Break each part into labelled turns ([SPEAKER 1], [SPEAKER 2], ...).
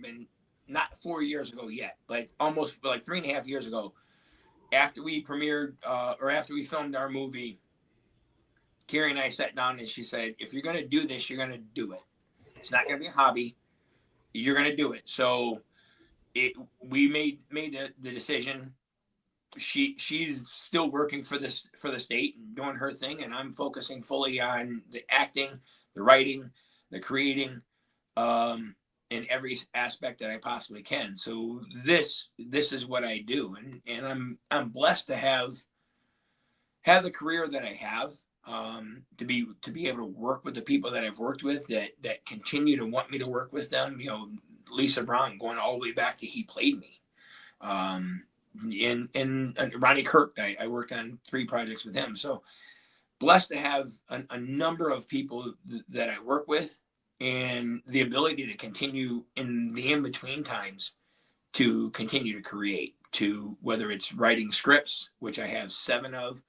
[SPEAKER 1] been not 4 years ago yet, but almost like 3.5 years ago, after we premiered or after we filmed our movie, Carrie and I sat down and she said, if you're going to do this, you're going to do it. It's not going to be a hobby. You're going to do it. So we made the decision. She's still working for the state and doing her thing, and I'm focusing fully on the acting, the writing, the creating, in every aspect that I possibly can. So this is what I do, and I'm blessed to have the career that I have, to be able to work with the people that I've worked with that continue to want me to work with them. Lisa Brown, going all the way back to He Played Me. And Ronnie Kirk, I worked on 3 projects with him. So blessed to have a number of people that I work with, and the ability to continue in the in-between times to continue to create, to whether it's writing scripts, which I have 7 of,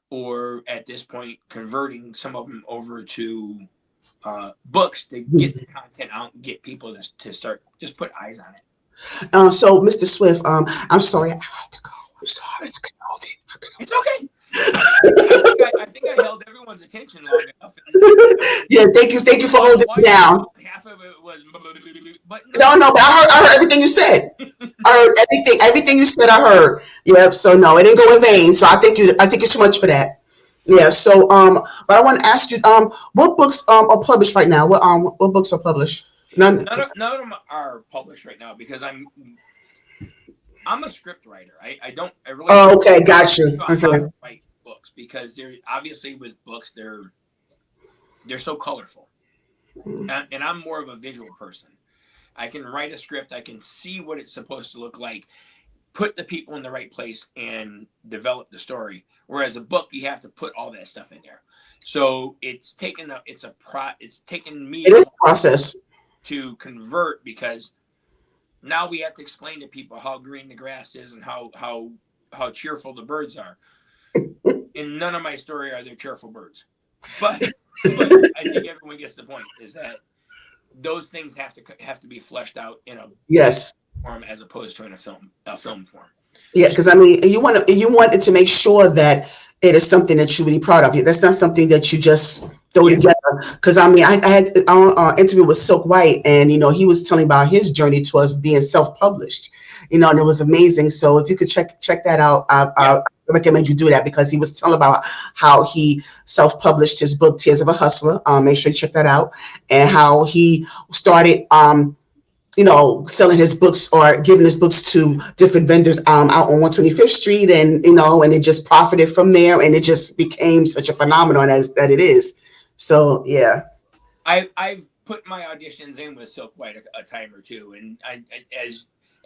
[SPEAKER 1] or at this point converting some of them over to books to get the content out and get people to start just put eyes on it.
[SPEAKER 2] So, Mr. Swift, I'm sorry, I have to go. I'm sorry, I couldn't hold it.
[SPEAKER 1] It's okay. I think I held everyone's attention long enough.
[SPEAKER 2] Yeah, thank you for holding it down.
[SPEAKER 1] Half of it was, but
[SPEAKER 2] No, but I heard everything you said. I heard everything you said. I heard. Yep. So no, it didn't go in vain. So I thank you so much for that. Yeah. So but I want to ask you, what books are published right now? What books are published?
[SPEAKER 1] None of them are published right now because I'm a script writer. I really.
[SPEAKER 2] Oh, okay, got you. Okay.
[SPEAKER 1] Write books because they're obviously with books they're so colorful, and I'm more of a visual person. I can write a script. I can see what it's supposed to look like, put the people in the right place, and develop the story. Whereas a book, you have to put all that stuff in there. So it's taken me.
[SPEAKER 2] It is a process
[SPEAKER 1] to convert because now we have to explain to people how green the grass is and how cheerful the birds are. In none of my story are there cheerful birds, but I think everyone gets the point. Is that those things have to be fleshed out in a form as opposed to in a film form.
[SPEAKER 2] Yeah, because I mean, you wanted to make sure that it is something that you're really proud of. That's not something that you just throw together. Because I mean, I had an interview with Silk White, and he was telling about his journey towards being self-published. And it was amazing. So if you could check that out, I recommend you do that because he was telling about how he self-published his book Tears of a Hustler. Make sure you check that out, and how he started selling his books or giving his books to different vendors out on 125th Street, and and it just profited from there, and it just became such a phenomenon that it is. So yeah,
[SPEAKER 1] I've put my auditions in with Silk White a time or two, and I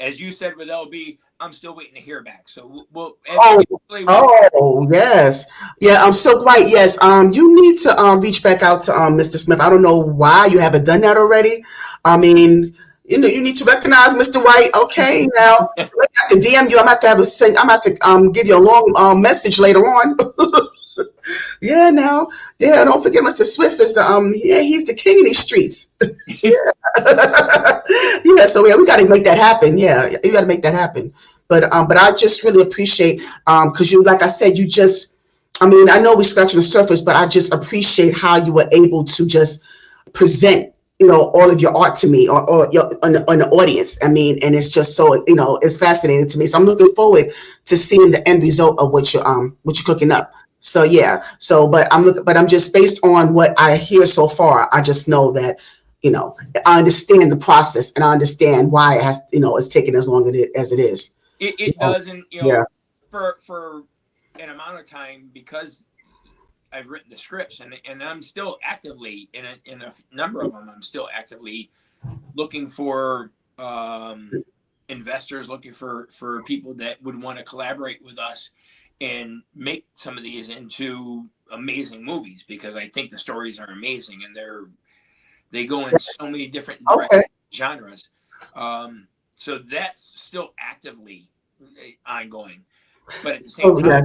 [SPEAKER 1] as you said with LB, I'm still waiting to hear back. So we'll
[SPEAKER 2] yes, yeah, Silk White, yes. You need to reach back out to Mr. Smith. I don't know why you haven't done that already. I mean, you need to recognize Mr. White. Okay, now I have to DM you. I'm gonna have to give you a long message later on. Yeah, now, yeah, don't forget Mr. Swift is he's the king of these streets. Yeah. Yeah, so yeah, we got to make that happen. Yeah, you got to make that happen. But I just really appreciate because you, like I said, I mean, I know we're scratching the surface, but I just appreciate how you were able to just present all of your art to me or on the audience. I mean, and it's just so it's fascinating to me. So I'm looking forward to seeing the end result of what you're cooking up. So yeah, but I'm just based on what I hear so far. I just know that I understand the process and I understand why it has it's taken as long as it is.
[SPEAKER 1] It doesn't for an amount of time because I've written the scripts and I'm still actively in a number of them. I'm still actively looking for investors, looking for people that would want to collaborate with us and make some of these into amazing movies because I think the stories are amazing and they go in so many different genres. So that's still actively ongoing, but at the same time,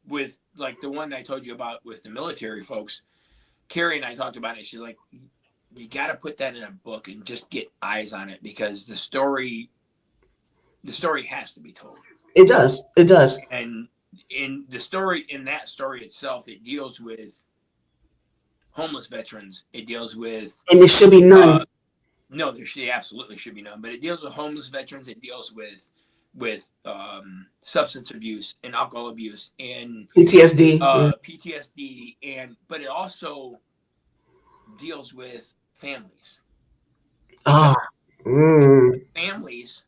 [SPEAKER 1] with like the one I told you about with the military folks, Carrie and I talked about it. She's like, you got to put that in a book and just get eyes on it, because the story has to be told.
[SPEAKER 2] It does. It does.
[SPEAKER 1] And in that story itself, it deals with homeless veterans. It deals with,
[SPEAKER 2] And there should be none.
[SPEAKER 1] no, absolutely should be none, but it deals with homeless veterans. It deals with substance abuse and alcohol abuse and
[SPEAKER 2] PTSD.
[SPEAKER 1] PTSD, but it also deals with families.
[SPEAKER 2] Ah.
[SPEAKER 1] Families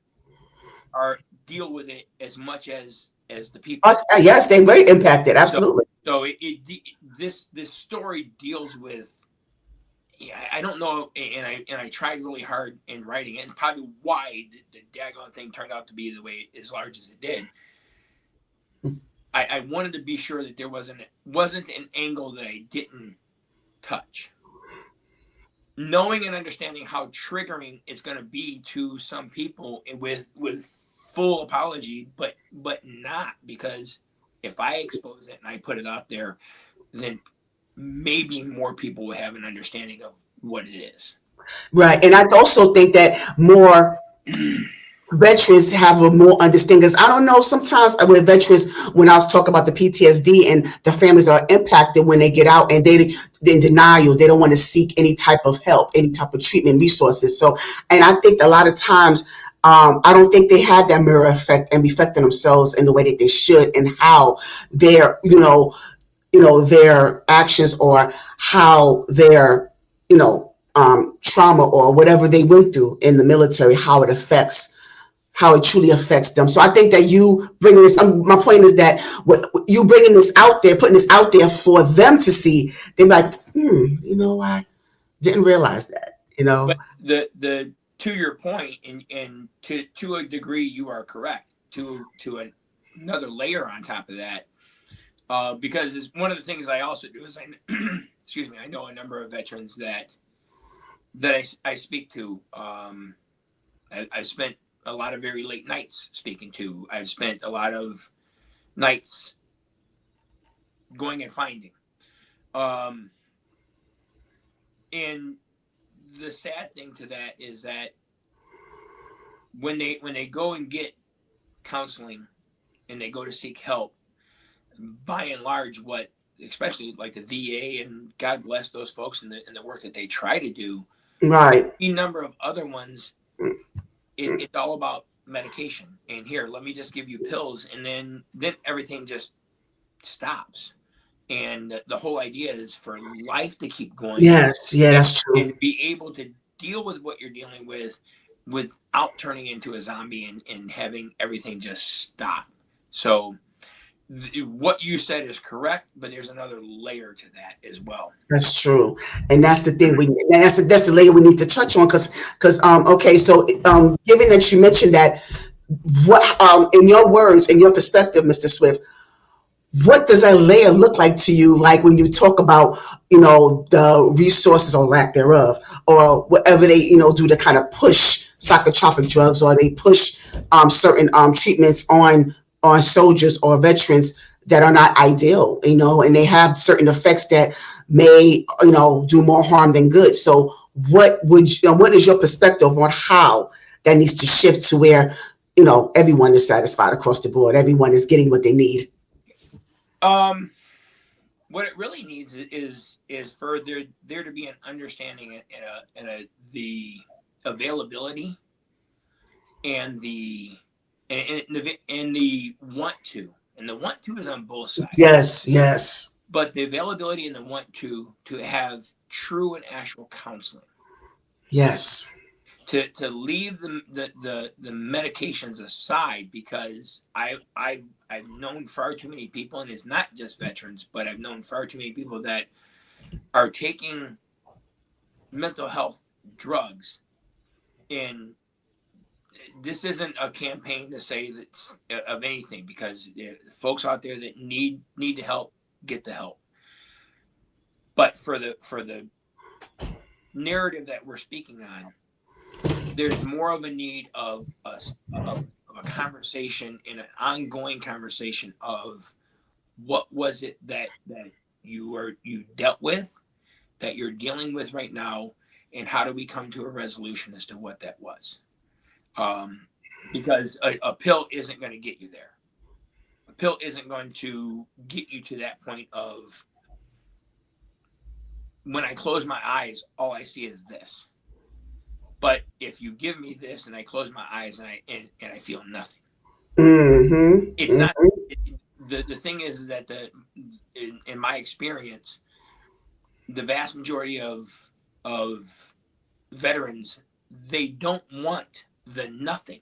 [SPEAKER 1] deal with it as much as the people.
[SPEAKER 2] Yes, they're very impacted. Absolutely.
[SPEAKER 1] So this story deals with. Yeah, I don't know, and I tried really hard in writing it, and probably why the daggone thing turned out to be the way as large as it did. I wanted to be sure that there wasn't an angle that I didn't touch. Knowing and understanding how triggering it's going to be to some people, with full apology, but not, because if I expose it and I put it out there, then maybe more people will have an understanding of what it is.
[SPEAKER 2] Right. And I also think that more veterans have a more understanding, because I don't know, sometimes with veterans, when I was talking about the PTSD and the families are impacted when they get out, and they're in denial, they don't want to seek any type of help, any type of treatment resources. So, and I think a lot of times, I don't think they had that mirror effect and reflecting themselves in the way that they should, and how their, their actions, or how their, trauma or whatever they went through in the military, how it truly affects them. So I think that you bringing this, my point is that you bringing this out there, putting this out there for them to see, they're like, I didn't realize that,
[SPEAKER 1] But the to your point, and to a degree, you are correct. To another layer on top of that, because it's one of the things I also do is excuse me, I know a number of veterans that I speak to. I've spent a lot of very late nights speaking to. I've spent a lot of nights going and finding. And the sad thing to that is that when they go and get counseling and they go to seek help, by and large, especially like the VA, and God bless those folks and the work that they try to do,
[SPEAKER 2] right?
[SPEAKER 1] A number of other ones, it's all about medication. And here, let me just give you pills, and then everything just stops. And the whole idea is for life to keep going.
[SPEAKER 2] Yes, yeah, that's true.
[SPEAKER 1] And be able to deal with what you're dealing with without turning into a zombie and having everything just stop. So what you said is correct, but there's another layer to that as well.
[SPEAKER 2] That's true, and that's the thing. That's the layer we need to touch on, because okay, so given that you mentioned that, what in your words, in your perspective, Mr. Swift, what does that layer look like to you? Like when you talk about, the resources or lack thereof, or whatever they, do to kind of push psychotropic drugs, or they push certain treatments on soldiers or veterans that are not ideal, and they have certain effects that may, do more harm than good. So what is your perspective on how that needs to shift to where, everyone is satisfied across the board, everyone is getting what they need?
[SPEAKER 1] What it really needs is for there to be an understanding and the availability and the want to, and the want to is on both sides.
[SPEAKER 2] Yes.
[SPEAKER 1] But the availability and the want to have true and actual counseling.
[SPEAKER 2] Yes.
[SPEAKER 1] To leave the medications aside, because I've known far too many people, and it's not just veterans, but I've known far too many people that are taking mental health drugs. And this isn't a campaign to say that of anything, because folks out there that need to help, get the help. But for the narrative that we're speaking on, there's more of a need of a conversation, and an ongoing conversation of what was it that you dealt with, that you're dealing with right now, and how do we come to a resolution as to what that was. Because a pill isn't going to get you there. A pill isn't going to get you to that point of, when I close my eyes, all I see is this. But if you give me this and I close my eyes and I feel nothing, it's not. The thing is that in my experience, the vast majority of veterans, they don't want the nothing.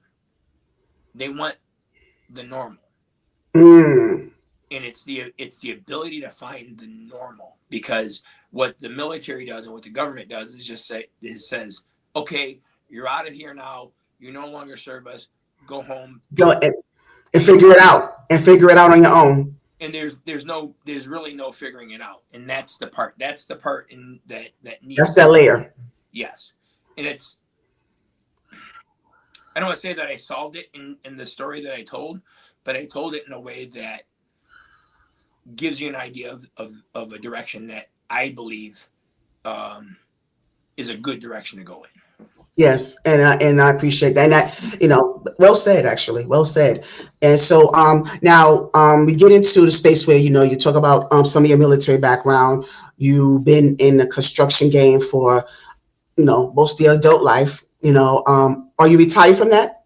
[SPEAKER 1] They want the normal. And it's the ability to find the normal, because what the military does and what the government does is just says, okay, you're out of here now. You no longer serve us. Go home.
[SPEAKER 2] Go and figure it out. And figure it out on your own.
[SPEAKER 1] And there's really no figuring it out. And that's the part. That's the part in that needs.
[SPEAKER 2] That's that layer.
[SPEAKER 1] Yes. And it's, I don't want to say that I solved it in the story that I told, but I told it in a way that gives you an idea of a direction that I believe is a good direction to go in.
[SPEAKER 2] Yes, and I appreciate that. And that, well said, actually, well said. And so now we get into the space where you talk about some of your military background. You've been in the construction game for most of your adult life. Are you retired from that?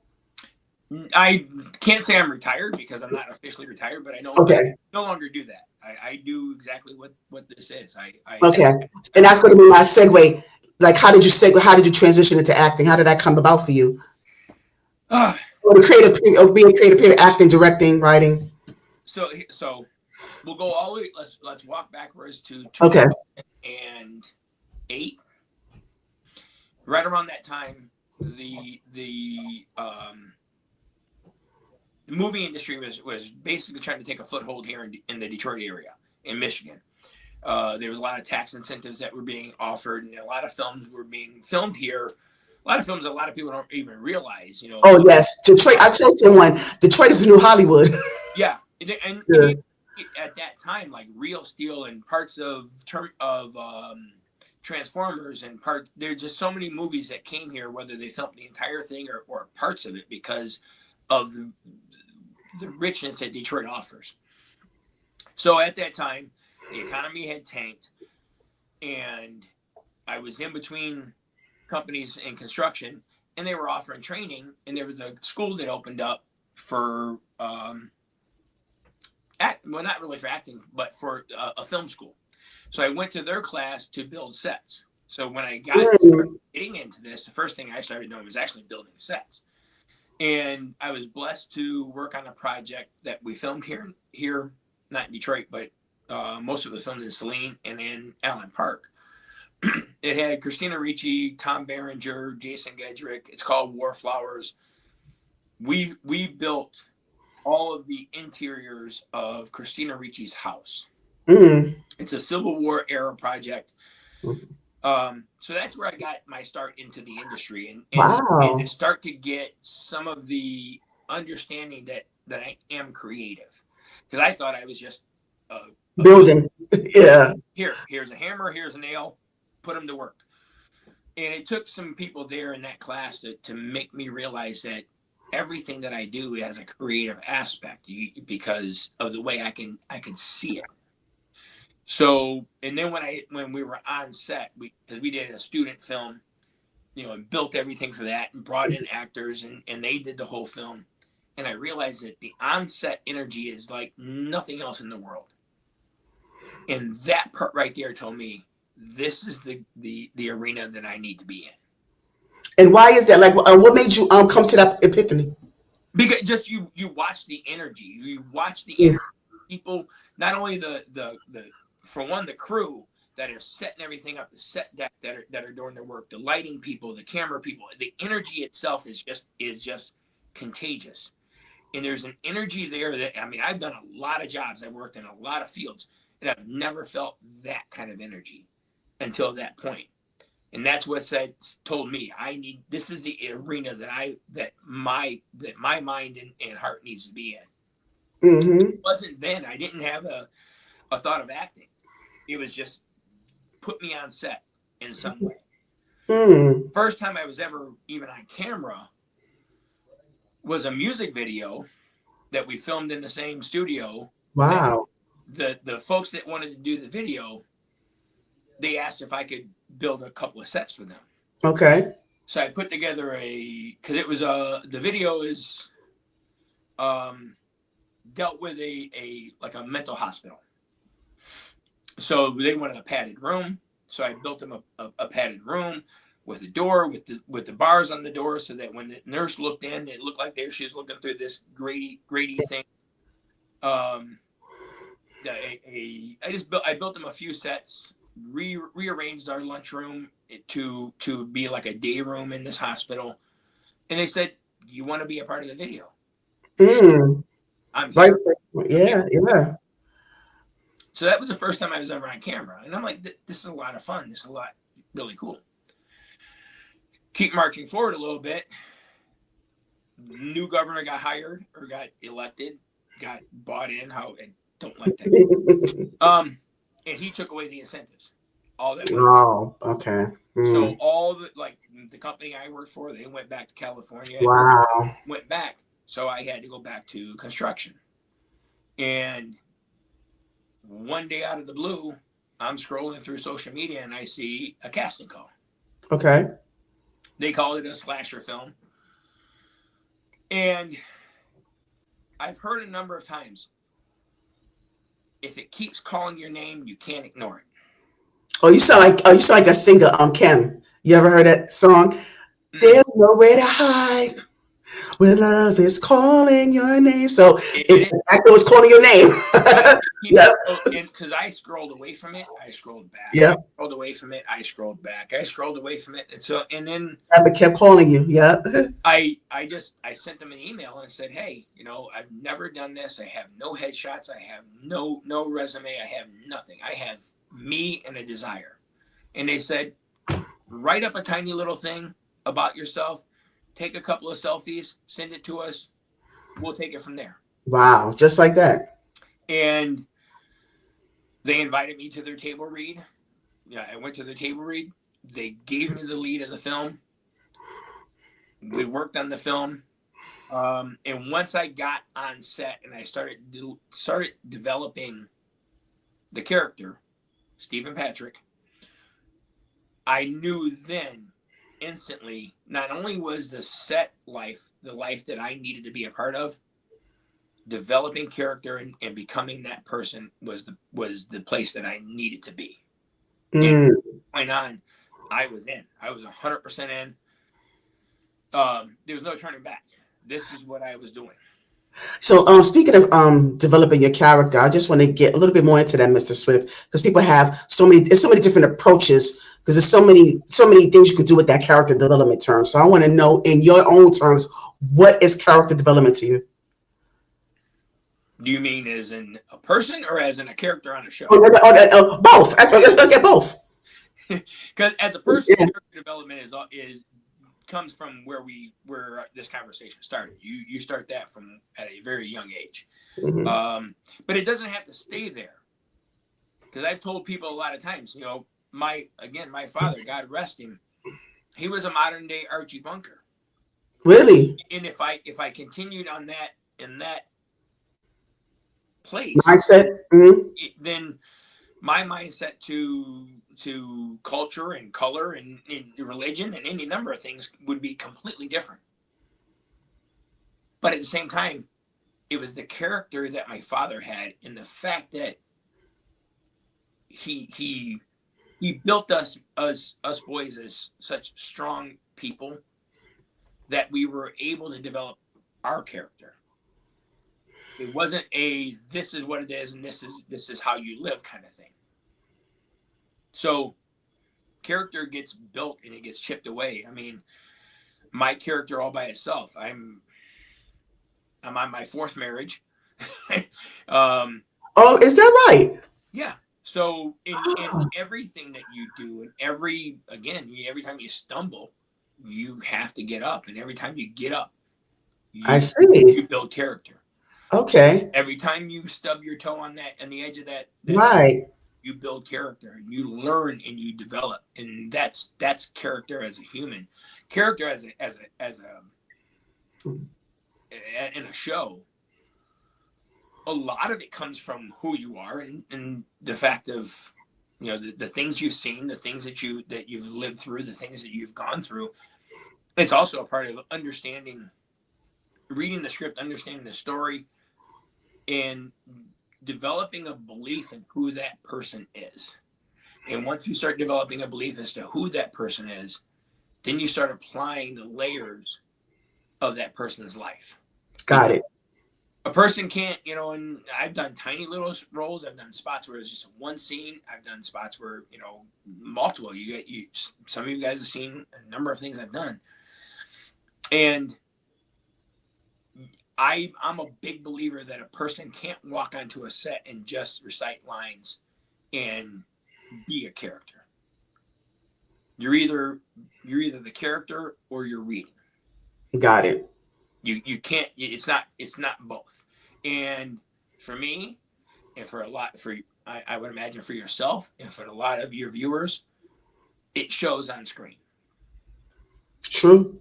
[SPEAKER 1] I can't say I'm retired because I'm not officially retired, but I know
[SPEAKER 2] Okay.
[SPEAKER 1] I no longer do that. I do exactly what this is.
[SPEAKER 2] Okay, and that's going to be my segue. Like, how did you transition into acting? How did that come about for you? Or being a creative period, acting, directing, writing.
[SPEAKER 1] So we'll go all the way. Let's walk backwards to 2008. Right around that time, the movie industry was basically trying to take a foothold here in the Detroit area, in Michigan. There was a lot of tax incentives that were being offered, and a lot of films were being filmed here. A lot of films that a lot of people don't even realize,
[SPEAKER 2] Oh yes, Detroit. I told someone Detroit is the new Hollywood.
[SPEAKER 1] Yeah, and at that time, like Real Steel and parts of Transformers and there's just so many movies that came here, whether they filmed the entire thing or parts of it, because of the richness that Detroit offers. So at that time, the economy had tanked, and I was in between companies in construction, and they were offering training, and there was a school that opened up for not really for acting, but for a film school. So I went to their class to build sets. So when I started getting into this, the first thing I started doing was actually building sets. And I was blessed to work on a project that we filmed here, not in Detroit, but most of it was filmed in Saline and in Allen Park. It had Christina Ricci, Tom Berenger, Jason Gedrick. It's called War Flowers. We built all of the interiors of Christina Ricci's house. It's a Civil War era project. So that's where I got my start into the industry, and to start to get some of the understanding that I am creative, because I thought I was just
[SPEAKER 2] building. Yeah.
[SPEAKER 1] Here's a hammer, here's a nail, put them to work. And it took some people there in that class to make me realize that everything that I do has a creative aspect, because of the way I can see it. So, and then when we were on set, because we did a student film, and built everything for that and brought in actors and they did the whole film. And I realized that the on-set energy is like nothing else in the world. And that part right there told me, this is the arena that I need to be in.
[SPEAKER 2] And why is that? Like, what made you come to that epiphany?
[SPEAKER 1] Because just you watch the energy, you watch the energy. People, not only the for one, the crew that are setting everything up, the set deck that are doing their work, the lighting people, the camera people, the energy itself is just contagious. And there's an energy there that, I've done a lot of jobs, I've worked in a lot of fields, and I've never felt that kind of energy until that point. And that's what told me this is the arena that my mind and heart needs to be in. It wasn't then. I didn't have a thought of acting. It was just put me on set in some way.
[SPEAKER 2] Mm.
[SPEAKER 1] First time I was ever even on camera was a music video that we filmed in the same studio.
[SPEAKER 2] Wow.
[SPEAKER 1] The folks that wanted to do the video, they asked if I could build a couple of sets for them.
[SPEAKER 2] Okay.
[SPEAKER 1] So I put together because it was the video is dealt with a mental hospital. So they wanted a padded room. So I built them a padded room with a door with the bars on the door, so that when the nurse looked in, it looked like she was looking through this Grady thing. I built them a few sets, rearranged our lunchroom to be like a day room in this hospital, and they said, "You want to be a part of the video?"
[SPEAKER 2] Mm.
[SPEAKER 1] I'm
[SPEAKER 2] Right.
[SPEAKER 1] here.
[SPEAKER 2] Yeah. Yeah.
[SPEAKER 1] So that was the first time I was ever on camera, and I'm like, "This is a lot of fun. This is a lot really cool." Keep marching forward a little bit. New governor got hired or got elected, got bought in. I don't like that. And he took away the incentives, all that money.
[SPEAKER 2] Oh, okay.
[SPEAKER 1] So all the company I worked for, they went back to California.
[SPEAKER 2] Wow.
[SPEAKER 1] Went back. So I had to go back to construction. And one day out of the blue, I'm scrolling through social media and I see a casting call.
[SPEAKER 2] Okay.
[SPEAKER 1] They called it a slasher film. And I've heard a number of times, if it keeps calling your name, you can't ignore it.
[SPEAKER 2] Oh, you sound like a singer, Kim. You ever heard that song? There's nowhere to hide when love is calling your name. So the actor was calling your name.
[SPEAKER 1] Yeah. Because I scrolled away from it, I scrolled back.
[SPEAKER 2] Yeah.
[SPEAKER 1] I scrolled away from it, I scrolled back. I scrolled away from it, and then
[SPEAKER 2] But kept calling you. Yeah.
[SPEAKER 1] I sent them an email and said, "Hey, I've never done this. I have no headshots. I have no resume. I have nothing. I have me and a desire." And they said, "Write up a tiny little thing about yourself. Take a couple of selfies. Send it to us. We'll take it from there."
[SPEAKER 2] Wow, just like that.
[SPEAKER 1] And they invited me to their table read. Yeah, I went to the table read. They gave me the lead of the film. We worked on the film. And once I got on set and I started developing the character, Stephen Patrick, I knew then instantly, not only was the set life the life that I needed to be a part of, developing character and becoming that person was the place that I needed to be. And went on, I was in. I was 100% in. There was no turning back. This is what I was doing.
[SPEAKER 2] So, speaking of developing your character, I just want to get a little bit more into that, Mr. Swift, because people have so many different approaches. Because there's so many things you could do with that character development term. So, I want to know, in your own terms, what is character development to you?
[SPEAKER 1] Do you mean as in a person or as in a character on a show?
[SPEAKER 2] Both. Okay, both.
[SPEAKER 1] Because as a person, character development comes from where this conversation started. You start that from at a very young age, but it doesn't have to stay there. Because I've told people a lot of times, my father, God rest him, he was a modern day Archie Bunker.
[SPEAKER 2] Really?
[SPEAKER 1] And if I continued on that in that place
[SPEAKER 2] mindset,
[SPEAKER 1] then my mindset to culture and color and religion and any number of things would be completely different. But at the same time, it was the character that my father had, and the fact that he built us boys as such strong people that we were able to develop our character. It wasn't this is what it is and this is how you live kind of thing. So character gets built and it gets chipped away. I mean, my character all by itself, I'm on my fourth marriage.
[SPEAKER 2] Oh, is that right?
[SPEAKER 1] Yeah. So in everything that you do, and every time you stumble, you have to get up, and every time you get up, you build character.
[SPEAKER 2] Okay.
[SPEAKER 1] Every time you stub your toe on the edge of that
[SPEAKER 2] right.
[SPEAKER 1] you build character, and you learn and you develop, and that's character as a human, character as a in a show. A lot of it comes from who you are and the fact of, you know, the things you've seen, the things that you've lived through, the things that you've gone through. It's also a part of understanding, reading the script, understanding the story, and developing a belief in who that person is. And once you start developing a belief as to who that person is, then you start applying the layers of that person's life.
[SPEAKER 2] Got it.
[SPEAKER 1] A person can't, you know, and I've done tiny little roles. I've done spots where it's just one scene. I've done spots where, you know, multiple. Some of you guys have seen a number of things I've done. And I'm a big believer that a person can't walk onto a set and just recite lines and be a character. You're either the character or you're reading.
[SPEAKER 2] Got it.
[SPEAKER 1] You can't. It's not both. And for me, and I would imagine for yourself, and for a lot of your viewers, it shows on screen.
[SPEAKER 2] True.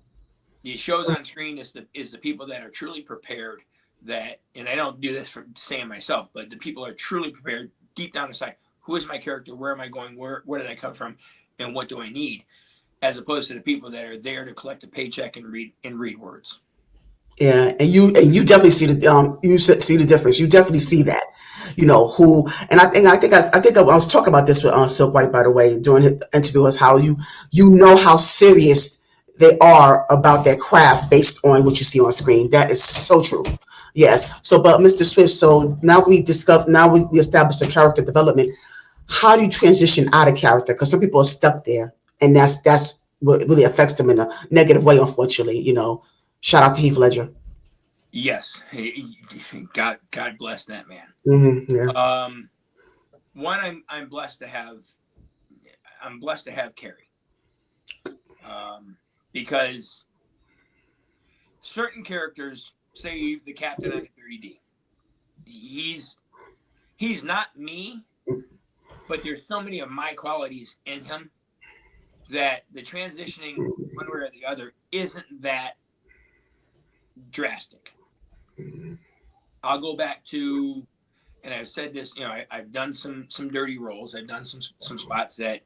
[SPEAKER 1] It shows on screen is the people that are truly prepared. That, and I don't do this for saying myself, but the people are truly prepared deep down inside. Who is my character? Where am I going? Where did I come from? And what do I need? As opposed to the people that are there to collect a paycheck and read words.
[SPEAKER 2] Yeah, and you definitely see see the difference. You definitely see that, you know, I was talking about this with Silk White, by the way, during the interview, is how you know how serious they are about their craft based on what you see on screen. That is so true. Yes. So, but Mr. Swift, so now we established the character development. How do you transition out of character? Because some people are stuck there, and that's what really affects them in a negative way, unfortunately. You know, shout out to Heath Ledger.
[SPEAKER 1] Yes, God bless that man.
[SPEAKER 2] Mm-hmm, yeah.
[SPEAKER 1] One, I'm blessed to have. I'm blessed to have Carrie. Because certain characters, say the captain on 30D, he's not me, but there's so many of my qualities in him that the transitioning one way or the other isn't that drastic. I'll go back to, and I've said this, you know, I've done some dirty roles. I've done some spots that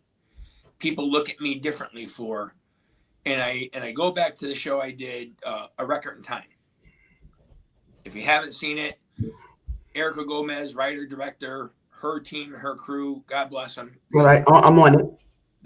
[SPEAKER 1] people look at me differently for. And I go back to the show I did, A Record in Time. If you haven't seen it, Erica Gomez, writer, director, her team, her crew, God bless them.
[SPEAKER 2] All right, I'm on it.